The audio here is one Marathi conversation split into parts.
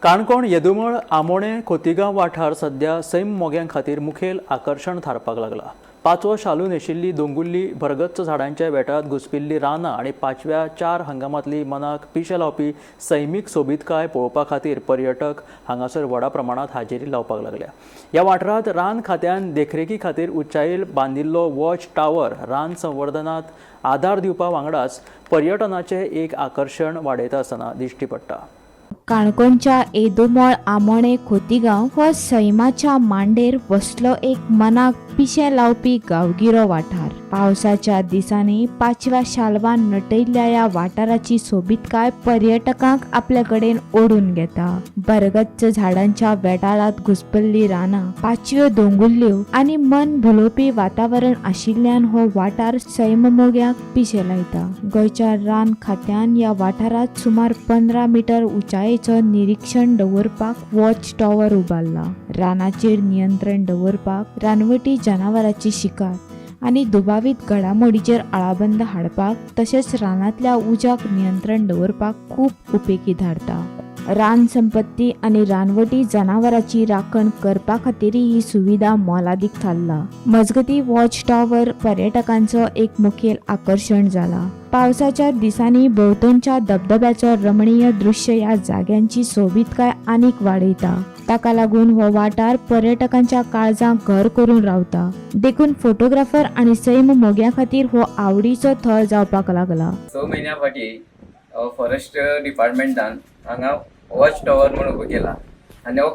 काणकोण येदुमळ आमोणे खोतीगांव वाठार सध्या सैम मोग्यां खातीर मुखेल आकर्षण थारपाक लागला। पाचवो शालू नेशिल्ली दोंगुल्ली भरगच्च झाडांच्या वेटात घुसपिल्ली रानां आणि पाचव्या 4 हंगामांतली मनाक पिशे लावपी सैमीक सोबीतकाय पळोवपा खातीर पर्यटक हांगासर व्हडा प्रमाणात हाजेरी लावपाक लागल्या। ह्या वाठारांत रान खात्यान देखरेखी खातीर उंचायेर बांदिल्लो वॉच टावर रान संवर्धनात आदार दिवपा वांगडाच पर्यटनाचें एक आकर्षण वाडयता आसतना दिश्टी पडटा। काणकोणच्या येदुमळ आमोणे खोतीगांव हो सैमाच्या मांडेर वसलो एक मनाक पिशे लावपी गांवगिरो वाठार। पावसाच्या दिसांनी पाचव्या शालवान नटयल्ल्या ह्या वाठाराची सोबीतकाय पर्यटकांक आपल्या कडेन ओढून घेता। बरगच्च झाडांच्या वेटाळात घुसपल्ली रानां, पाचव्यो दोंगुल्ल्यो आणि मन भुलोवपी वातावरण आशिल्ल्यान हो वाठार सैममोग्याक पिशे लायता। गोंयच्या रान खात्यान ह्या वाठारात सुमार 15 मीटर उंचायेचो निरीक्षण दवरपाक वॉच टॉवर उबारला। रानाचेर नियंत्रण दवरपाक, रानवटी जनावरांची शिकार आणि दुबावीत घडामोडीचेर आळाबंद हाडपाक तशेंच रानांतल्या उज्याक नियंत्रण दवरपाक खूब उपेगी थारता। रान संपत्ती आणि रानवटी जनावरांची राखण करपा खातीरय ही सुविधा मोलादीक थारला। मजगती वॉच टॉवर पर्यटकांचो एक मुखेल आकर्षण जाला। पावसाच्या दिसांनी भोवतणच्या धबधब्याचो रमणीय दृश्य ह्या जाग्यांची सोबीतकाय आनीक वाडयता। ताका लागून हो वाठार पर्यटकांच्या काळजांक घर करून रावता। देखून फोटोग्राफर आणि सैम मोग्यां खातीर हो आवडीचो थळ जावपाक लागला। 6 महिन्या फाटी फॉरेस्ट डिपार्टमेंटान हांगा वॉच टॉवर म्हणून उबो केला आनी हो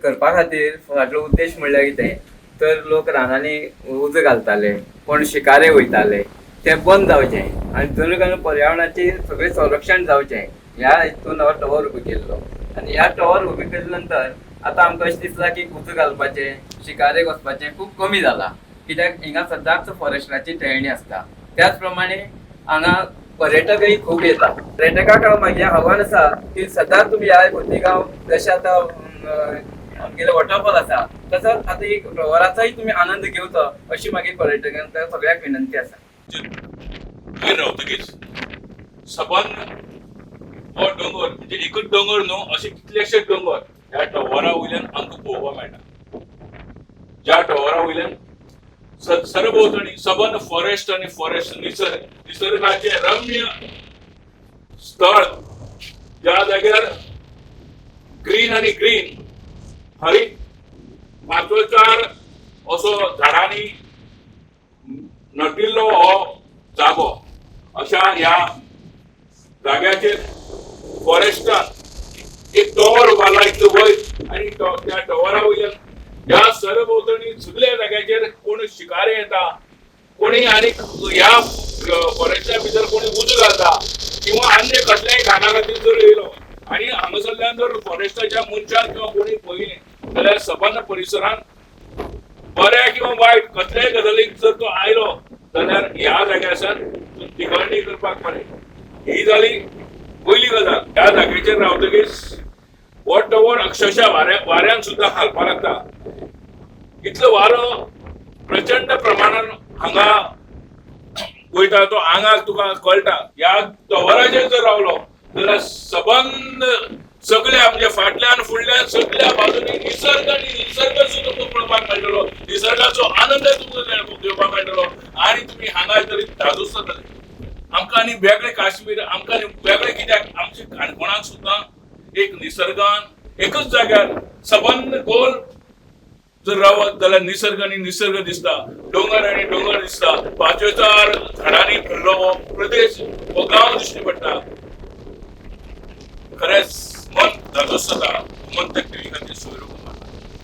करपा खातीर फाटलो उद्देश म्हणल्यार कितें तर लोक रानांनी उज घालताले, कोण शिकारे वयताले ते बंद जावचें आनी जणू पर्यावरणाचें सगळें संरक्षण जावचें ह्या हेतून हो टॉवर उबो केल्लो। आनी ह्या टॉवर उबो केल्या नंतर आतां आमकां अशें दिसता की उज घालपाचें, शिकारेक वचपाचें खूब कमी जालां, कित्याक हिंगा सदांच फॉरेस्टाची टहणी आसता। त्याच प्रमाणे हांगा पर्यटकय खूब येता। पर्यटकाक म्हाजें आव्हान आसा की सदांच तुमी ह्या खोतीगांव जशें आतां आमगेले वॉटरफॉल आसा तसोच आतां एक टॉवराचोय तुमी आनंद घेवचो अशी मागीर पर्यटकांक सगळ्याक विनंती आसा। रावतकीच सबन हो दोंगर म्हणजे एकूच दोंगर न्हू, असे कितलेशे दोंगर ह्या टॉवरा वयल्यान आमकां पळोवपाक मेळटा। ज्या टॉवरा वयल्यान सरभोंवतणी सबन फॉरेस्ट आणि फॉरेस्ट निसर्गाचे रम्य स्थळ, ज्या जाग्यार ग्रीन आणि ग्रीन हरीत पाचवोचार असो झाडांनी नटिल्लो हो जागो, अशा ह्या जाग्याचेर फॉरेस्टान एक टॉवर उबारला इतलो वयर आनी त्या टॉवरा वयल्यान ह्या सरभोंवतणी सगळ्या जाग्याचेर कोण शिकारे येता, कोणी आनी ह्या फॉरेस्टा भितर कोणी उज घालता किंवा अन्य कसल्याय काना खातीर जर येयलो आनी हांगासरल्यान जर फॉरेस्टाच्या मनशान किंवा कोणी पळयलें जाल्यार सबंद परिसरांत बऱ्या किंवा वायट कसल्याय गजालीक जर तो आयलो जाल्यार ह्या जाग्यार तिगळणी करपाक बरें। ही जाली पयली गजाल। ह्या जाग्याचेर रावतकीच हो टॉवर अक्षरशः वाऱ्यान सुद्दां हालपाक लागता। इतलो वारो प्रचंड प्रमाणान हांगा वयता, तो आंगाक तुका कळटा। ह्या टॉवराचेर जर रावलो जाल्यार सबंद सगळ्या म्हणजे फाटल्यान फुडल्यान सगळ्या बाजूनी निसर्ग सुद्दां तुमकां पळोवपाक मेळटलो, निसर्गाचो आनंद तुमकां घेवपाक मेळटलो आनी तुमी हांगा तरी धादोस जातले। आमकां आनी वेगळे काश्मीर, आमकां वेगळे कित्याक आमच्या काणकोणाक सुद्दां एक निसर्गान एकच जाग्यार सबंद गोल जर रावत जाल्यार निसर्ग आनी निसर्ग दिसता, डोंगर आनी डोंगर दिसता, पाचवेचार झाडांनी भरलो हो प्रदेश, हो गांव दिश्टी पडटा। खरेंच मन धादोस जाता, मन